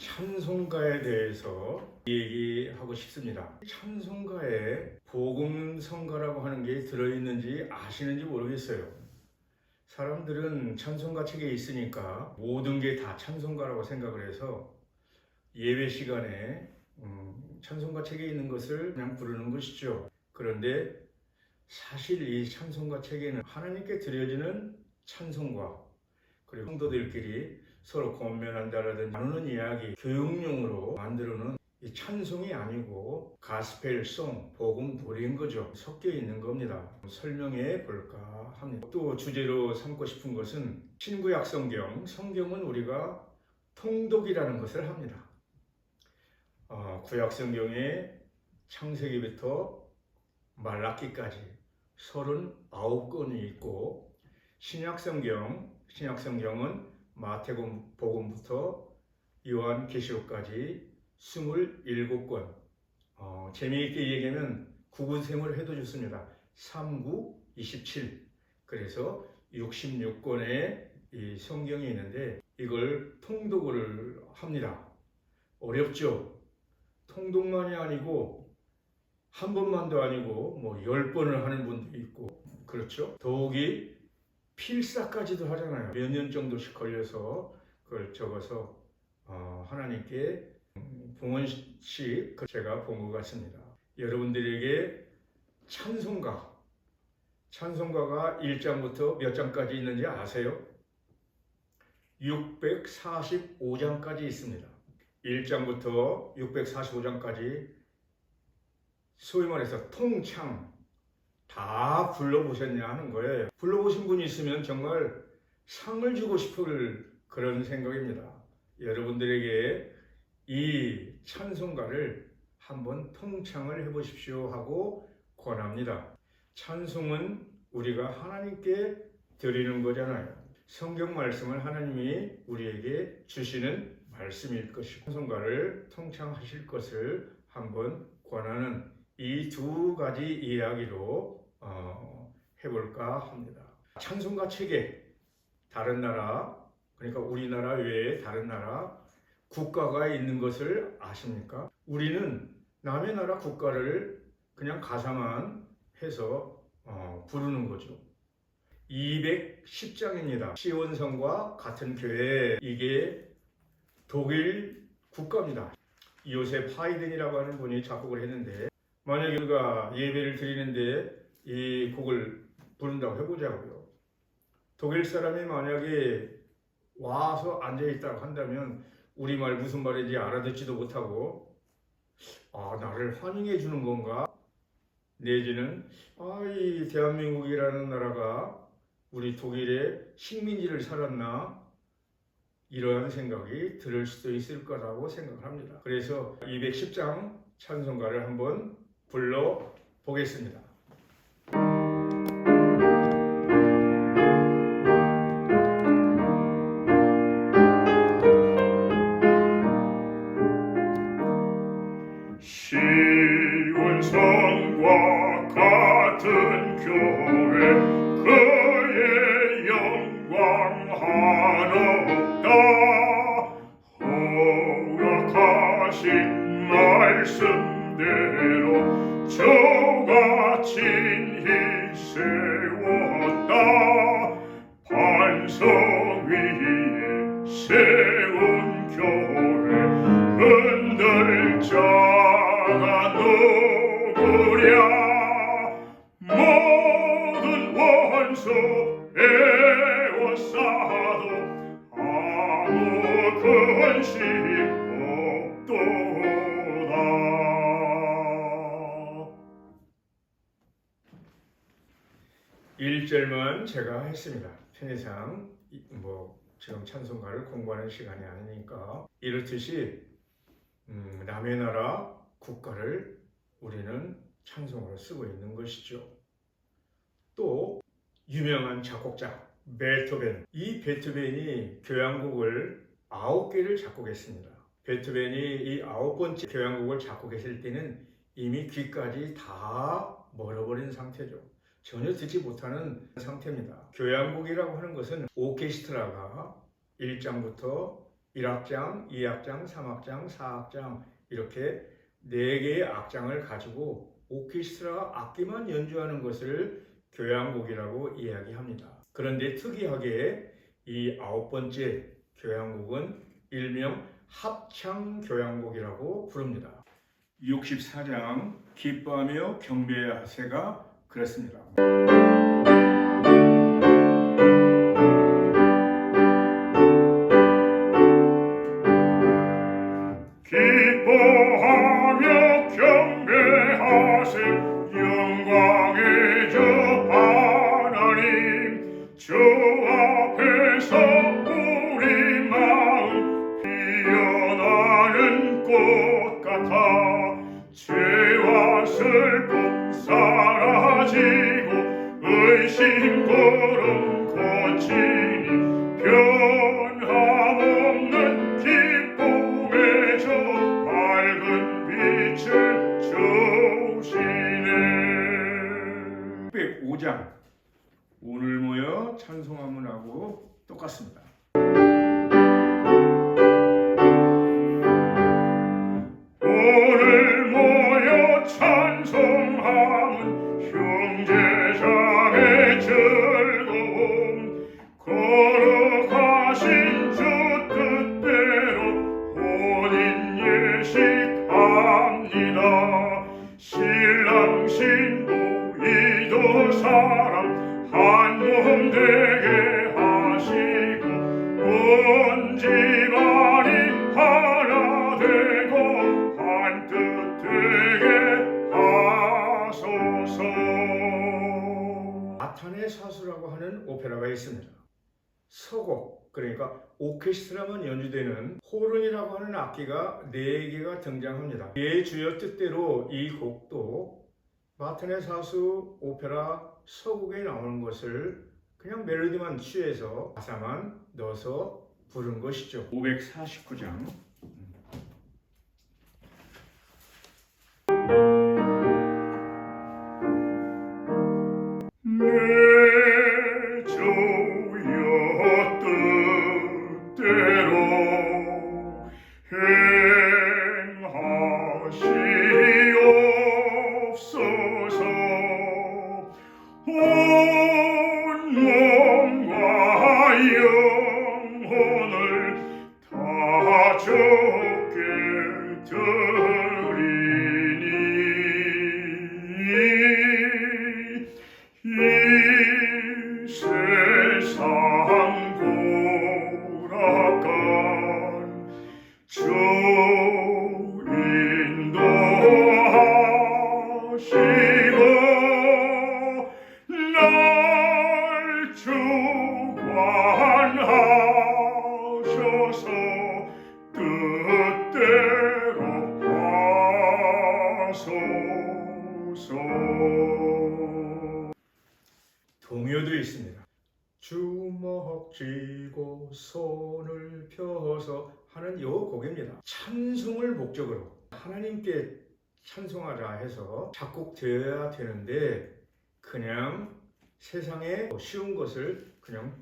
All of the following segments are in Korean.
찬송가에 대해서 얘기하고 싶습니다. 찬송가에 복음성가라고 하는 게 들어있는지 아시는지 모르겠어요. 사람들은 찬송가 책에 있으니까 모든 게 다 찬송가라고 생각을 해서 예배 시간에 찬송가 책에 있는 것을 그냥 부르는 것이죠. 그런데 사실 이 찬송가 책에는 하나님께 드려지는 찬송가, 그리고 성도들끼리 서로 권면한다라든지 나누는 이야기, 교육용으로 만들어놓은 이 찬송이 아니고 가스펠송, 복음 노래인 거죠. 섞여 있는 겁니다. 설명해 볼까 합니다. 또 주제로 삼고 싶은 것은 신구약 성경은 우리가 통독이라는 것을 합니다. 구약 성경에 창세기부터 말라기까지 39권이 있고, 신약 성경은 마태복음부터 요한계시록까지 27권. 재미있게 얘기하면 구분셈을 해도 좋습니다. 3, 9, 27. 그래서 66권의 이 성경이 있는데 이걸 통독을 합니다. 어렵죠? 통독만이 아니고 한 번만도 아니고 10번을 하는 분도 있고, 그렇죠? 더욱이 필사까지도 하잖아요. 몇 년 정도씩 걸려서 그걸 적어서 하나님께 봉헌식 제가 본 것 같습니다. 여러분들에게 찬송가가 1장부터 몇 장까지 있는지 아세요? 645장까지 있습니다. 1장부터 645장까지 소위 말해서 통창 다 불러보셨냐 하는 거예요. 불러보신 분이 있으면 정말 상을 주고 싶을 그런 생각입니다. 여러분들에게 이 찬송가를 한번 통창을 해보십시오 하고 권합니다. 찬송은 우리가 하나님께 드리는 거잖아요. 성경 말씀을 하나님이 우리에게 주시는 말씀일 것이고, 찬송가를 통창하실 것을 한번 권하는 이 두 가지 이야기로 해볼까 합니다. 찬송가 책에 다른 나라, 그러니까 우리나라 외에 다른 나라 국가가 있는 것을 아십니까? 우리는 남의 나라 국가를 그냥 가사만 해서 부르는 거죠. 210장입니다. 시온성과 같은 교회, 이게 독일 국가입니다. 요셉 하이든이라고 하는 분이 작곡을 했는데, 만약에 우리가 예배를 드리는데 이 곡을 부른다고 해보자고요. 독일 사람이 만약에 와서 앉아있다고 한다면 우리말 무슨 말인지 알아듣지도 못하고, 나를 환영해 주는 건가? 내지는 이 대한민국이라는 나라가 우리 독일의 식민지를 살았나? 이러한 생각이 들을 수도 있을 거라고 생각을 합니다. 그래서 210장 찬송가를 한번 불러 보겠습니다. 시온성과 같은 교회, 그의 영광 한없다. 허락하신 말씀대로 저가 친히 세웠다. 반석 위에 세운 교회, 흔들 자가 누구랴. 모든 원수 에워싸도 아무 근심 없도다. 1절만 제가 했습니다. 편의상 지금 찬송가를 공부하는 시간이 아니니까. 이렇듯이 남의 나라 국가를 우리는 찬송으로 쓰고 있는 것이죠. 또 유명한 작곡자 베토벤, 이 베토벤이 교향곡을 9개를 작곡했습니다. 베토벤이 이 9번째 교향곡을 작곡했을 때는 이미 귀까지 다 멀어버린 상태죠. 전혀 듣지 못하는 상태입니다. 교향곡이라고 하는 것은 오케스트라가 1장부터 1악장, 2악장, 3악장, 4악장 이렇게 4개의 악장을 가지고 오케스트라 악기만 연주하는 것을 교향곡이라고 이야기합니다. 그런데 특이하게 이 9번째 교향곡은 일명 합창교향곡이라고 부릅니다. 64장 기뻐하며 경배하세가 그렇습니다. 기뻐하며 경배하세 영광의 주 하나님 주 앞에서 우리 마음 피어나는 꽃 같아 죄와 슬픔 사라지고 의심 고름 고치니 변함없는 기쁨의 주 밝은 빛을 주시네. 105장 오늘 모여 찬송하문하고 똑같습니다. 오늘 모여 찬송함은 형제자매 즐거움 거룩하신 주 뜻대로 혼인 예식합니다. 신랑 신부 이도 사람 한 몸 되게 하시고 온 집안이 하나 되고 한 뜻 되게 하소서. 마탄의 사수라고 하는 오페라가 있습니다. 서곡, 그러니까 오케스트라만 연주되는 호른이라고 하는 악기가 4개가 등장합니다. 예 주여 뜻대로 이 곡도 마탄의 사수 오페라 서곡에 나오는 것을 그냥 멜로디만 취해서 가사만 넣어서 부른 것이죠. 549장 내 주여 뜻대로 행하시옵소서. 온 몸과 영혼을 다 주께 드리니 이 세상 고락간 주 인도하시고 날 주관하셔서 뜻대로 하소서. 동요도 있습니다. 주먹 쥐고 손을 펴서 하는 이 곡입니다. 찬송을 목적으로 하나님께 찬송하라 해서 작곡되어야 되는데 그냥 세상에 쉬운 것을 그냥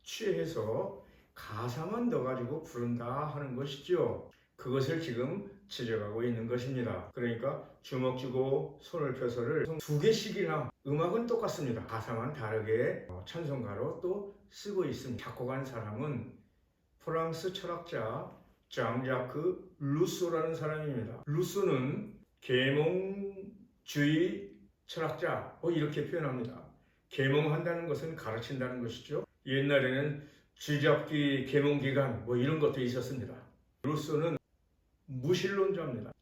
취해서 가사만 넣어가지고 부른다 하는 것이죠. 그것을 지금 지적하고 있는 것입니다. 그러니까 주먹 쥐고 손을 펴서를 2개씩이나 음악은 똑같습니다. 가사만 다르게 찬송가로 또 쓰고 있습니다. 작곡한 사람은 프랑스 철학자 장 자크 루소라는 사람입니다. 루소는 계몽주의 철학자 이렇게 표현합니다. 계몽한다는 것은 가르친다는 것이죠. 옛날에는 쥐잡기 계몽기관 이런 것도 있었습니다. 루소는 무신론자입니다.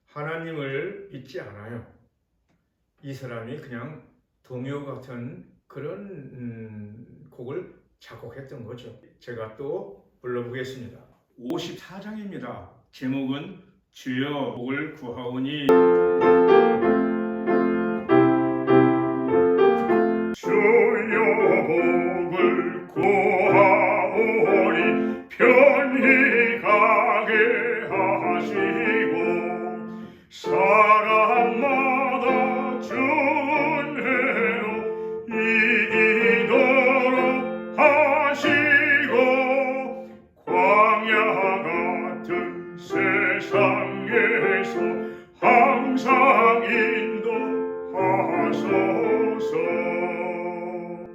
하나님을 믿지 않아요. 이 사람이 그냥 동요 같은 그런 곡을 작곡했던 거죠. 제가 또 불러보겠습니다. 54장입니다. 제목은 주여 복을 구하오니. 주여 복을 구하오니 편히 가게 하시고 사람마다 주은 해로 이기도록 하시고 광야 세상에서 항상 인도하소서.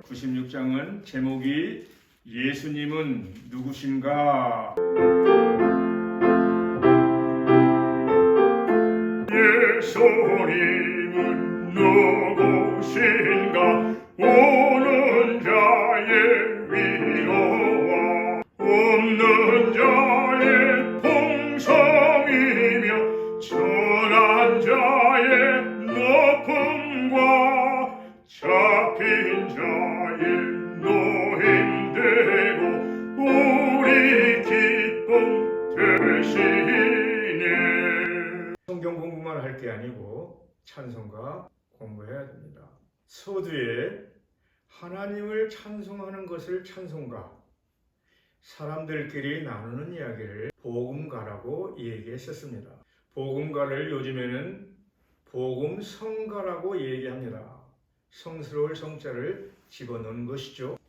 96장은 제목이 예수님은 누구신가? 예수님은 누구신가? 오는 자의 위로와 없는 자의 풍성이며 천한 자의 높음과 잡힌 자의 노임되고 우리 기쁨 되시네. 성경 공부만 할 게 아니고 찬송가 공부해야 됩니다. 서두에 하나님을 찬송하는 것을 찬송가, 사람들끼리 나누는 이야기를 복음가라고 얘기했었습니다. 복음가를 요즘에는 복음성가라고 얘기합니다. 성스러울 성자를 집어넣은 것이죠.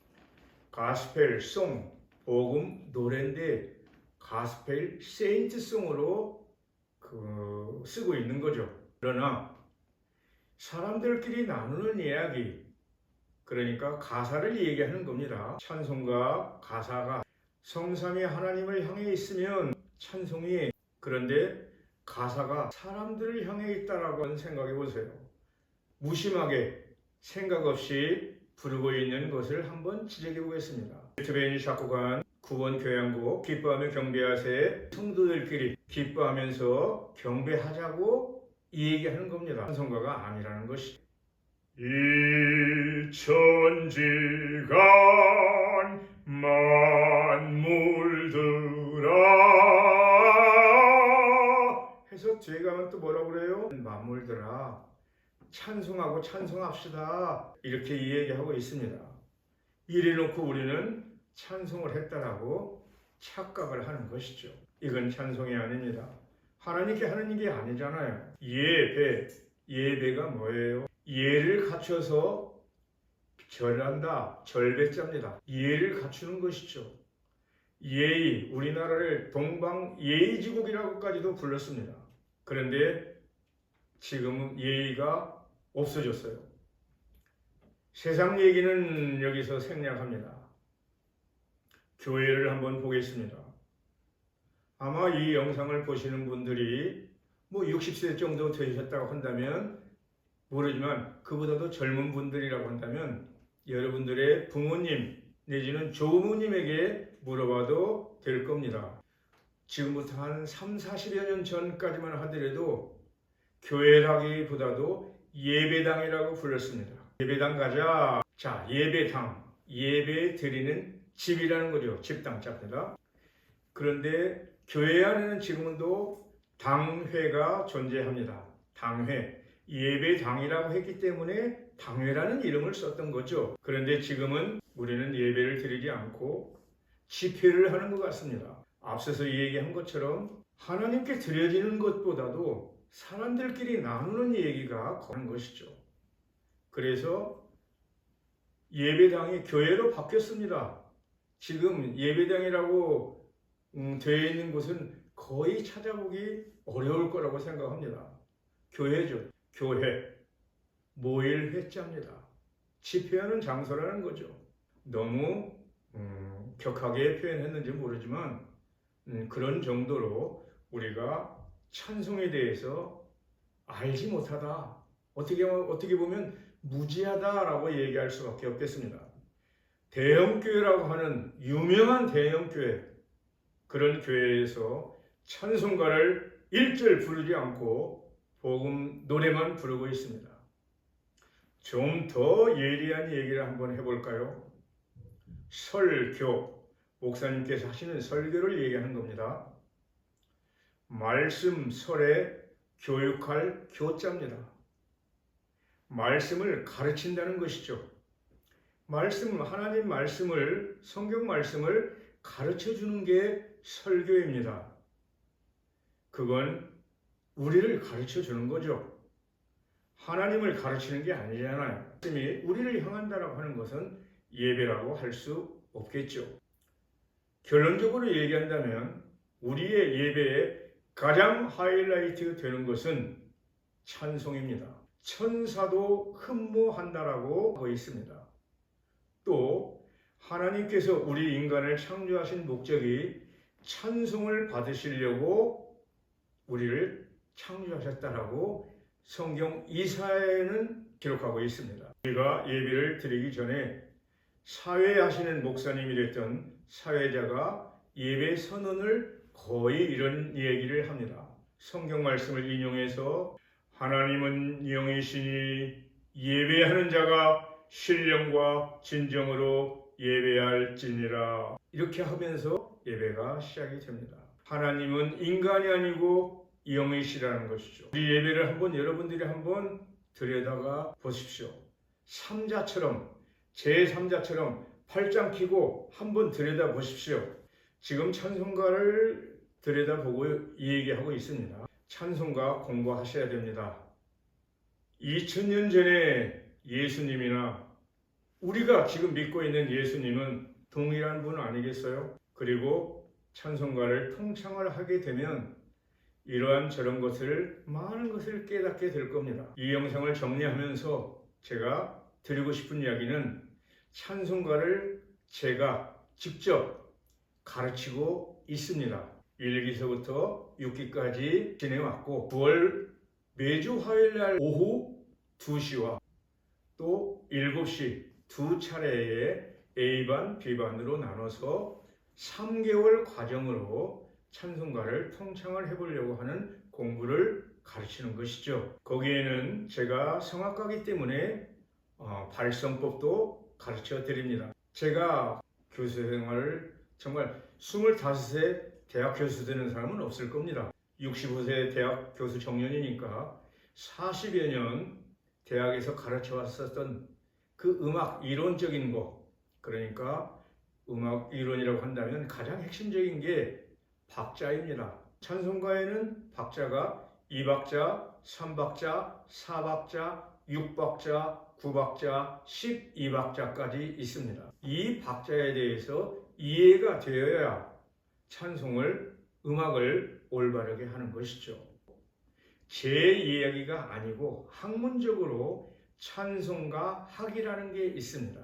가스펠 송, 복음 노래인데 가스펠 세인트송으로 쓰고 있는 거죠. 그러나 사람들끼리 나누는 이야기, 그러니까 가사를 얘기하는 겁니다. 찬송가 가사가 성삼위 하나님을 향해 있으면 찬송이, 그런데 가사가 사람들을 향해 있다라고 생각해 보세요. 무심하게 생각 없이 부르고 있는 것을 한번 지적해 보겠습니다. 트베니 작곡한 9번 교향곡 기뻐하며 경배하세, 성도들끼리 기뻐하면서 경배하자고 얘기하는 겁니다. 찬송가가 아니라는 것이죠. 이 천지간 만물들아 해서 뒤에 가면 또 뭐라고 그래요? 만물들아 찬송하고 찬송합시다, 이렇게 이야기하고 있습니다. 이래놓고 우리는 찬송을 했다라고 착각을 하는 것이죠. 이건 찬송이 아닙니다. 하나님께 하는 게 아니잖아요. 예배가 뭐예요? 예를 갖춰서 절한다, 절배자입니다. 예를 갖추는 것이죠. 예의, 우리나라를 동방 예의지국이라고까지도 불렀습니다. 그런데 지금은 예의가 없어졌어요. 세상 얘기는 여기서 생략합니다. 교회를 한번 보겠습니다. 아마 이 영상을 보시는 분들이 60세 정도 되셨다고 한다면 모르지만 그보다도 젊은 분들이라고 한다면 여러분들의 부모님 내지는 조부모님에게 물어봐도 될 겁니다. 지금부터 한 3, 40여 년 전까지만 하더라도 교회라기보다도 예배당이라고 불렀습니다. 예배당 가자. 자, 예배당, 예배 드리는 집이라는 거죠. 집당자입니다. 그런데 교회 안에는 지금도 당회가 존재합니다. 당회, 예배당이라고 했기 때문에 당회라는 이름을 썼던 거죠. 그런데 지금은 우리는 예배를 드리지 않고 집회를 하는 것 같습니다. 앞서서 얘기한 것처럼 하나님께 드려지는 것보다도 사람들끼리 나누는 얘기가 거는 것이죠. 그래서 예배당이 교회로 바뀌었습니다. 지금 예배당이라고 되어 있는 곳은 거의 찾아보기 어려울 거라고 생각합니다. 교회죠. 교회, 모일 회자입니다. 집회하는 장소라는 거죠. 너무 격하게 표현했는지 모르지만 그런 정도로 우리가 찬송에 대해서 알지 못하다, 어떻게 보면 무지하다라고 얘기할 수밖에 없겠습니다. 대형교회라고 하는 유명한 대형교회, 그런 교회에서 찬송가를 1절 부르지 않고 복음 노래만 부르고 있습니다. 좀 더 예리한 얘기를 한번 해볼까요? 설교, 목사님께서 하시는 설교를 얘기하는 겁니다. 말씀, 설에 교육할 교자입니다. 말씀을 가르친다는 것이죠. 하나님 말씀을, 성경 말씀을 가르쳐 주는 게 설교입니다. 그건 우리를 가르쳐 주는 거죠. 하나님을 가르치는 게 아니잖아요. 말씀이 우리를 향한다라고 하는 것은 예배라고 할 수 없겠죠. 결론적으로 얘기한다면 우리의 예배의 가장 하이라이트 되는 것은 찬송입니다. 천사도 흠모한다라고 하고 있습니다. 또 하나님께서 우리 인간을 창조하신 목적이 찬송을 받으시려고 우리를 창조하셨다라고 성경 이사야에는 기록하고 있습니다. 우리가 예배를 드리기 전에 사회하시는 목사님이 됐던 사회자가 예배 선언을 거의 이런 얘기를 합니다. 성경 말씀을 인용해서 하나님은 영이시니 예배하는 자가 신령과 진정으로 예배할지니라. 이렇게 하면서 예배가 시작이 됩니다. 하나님은 인간이 아니고 영이시라는 것이죠. 우리 예배를 한번 여러분들이 한번 들여다가 보십시오. 삼자처럼 제3자처럼 팔짱 끼고 한번 들여다 보십시오. 지금 찬송가를 들여다보고 얘기하고 있습니다. 찬송가 공부하셔야 됩니다. 2000년 전에 예수님이나 우리가 지금 믿고 있는 예수님은 동일한 분 아니겠어요? 그리고 찬송가를 통창을 하게 되면 이러한 저런 것을 많은 것을 깨닫게 될 겁니다. 이 영상을 정리하면서 제가 드리고 싶은 이야기는 찬송가를 제가 직접 가르치고 있습니다. 1기서부터 6기까지 지내왔고 9월 매주 화요일날 오후 2시와 또 7시 두 차례의 A반, B반으로 나눠서 3개월 과정으로 찬송가를 통창을 해보려고 하는 공부를 가르치는 것이죠. 거기에는 제가 성악가이기 때문에 발성법도 가르쳐 드립니다. 제가 교수 생활을 정말 25세 대학 교수 되는 사람은 없을 겁니다. 65세 대학 교수 정년이니까 40여 년 대학에서 가르쳐 왔었던 그 음악 이론적인 거, 그러니까 음악 이론이라고 한다면 가장 핵심적인 게 박자입니다. 찬송가에는 박자가 2박자, 3박자, 4박자, 6박자, 9박자, 12박자까지 있습니다. 이 박자에 대해서 이해가 되어야 찬송을, 음악을 올바르게 하는 것이죠. 제 이야기가 아니고 학문적으로 찬송가 학이라는 게 있습니다.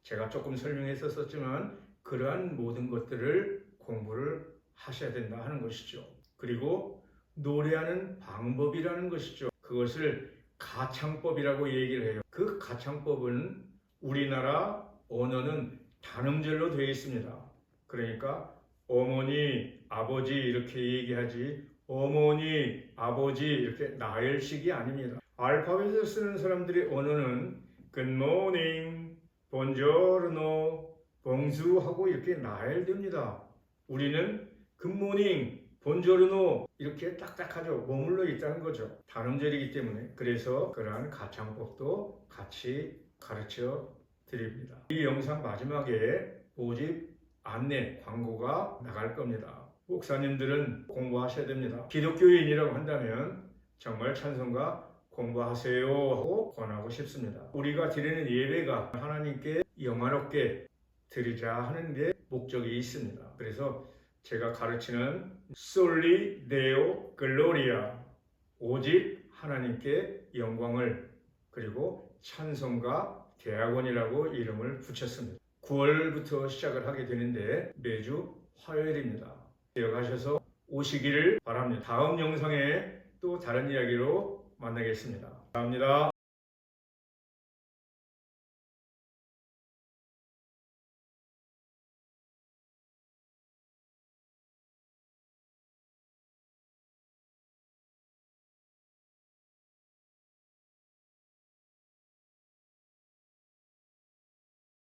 제가 조금 설명했었지만 그러한 모든 것들을 공부를 하셔야 된다 하는 것이죠. 그리고 노래하는 방법이라는 것이죠. 그것을 가창법이라고 얘기를 해요. 그 가창법은 우리나라 언어는 단음절로 되어 있습니다. 그러니까 어머니, 아버지 이렇게 얘기하지 어머니, 아버지 이렇게 나열식이 아닙니다. 알파벳을 쓰는 사람들의 언어는 Good morning, Buongiorno, Bonjour 하고 이렇게 나열됩니다. 우리는 Good morning, Buongiorno 이렇게 딱딱하죠. 머물러 있다는 거죠. 단음절이기 때문에. 그래서 그러한 가창법도 같이 가르쳐 드립니다. 이 영상 마지막에 모집 안내 광고가 나갈 겁니다. 목사님들은 공부하셔야 됩니다. 기독교인이라고 한다면 정말 찬송가 공부하세요 하고 권하고 싶습니다. 우리가 드리는 예배가 하나님께 영화롭게 드리자 하는 게 목적이 있습니다. 그래서 제가 가르치는 Soli Deo Gloria, 오직 하나님께 영광을, 그리고 찬송가 대학원이라고 이름을 붙였습니다. 9월부터 시작을 하게 되는데 매주 화요일입니다. 기억하셔서 오시기를 바랍니다. 다음 영상에 또 다른 이야기로 만나겠습니다. 감사합니다.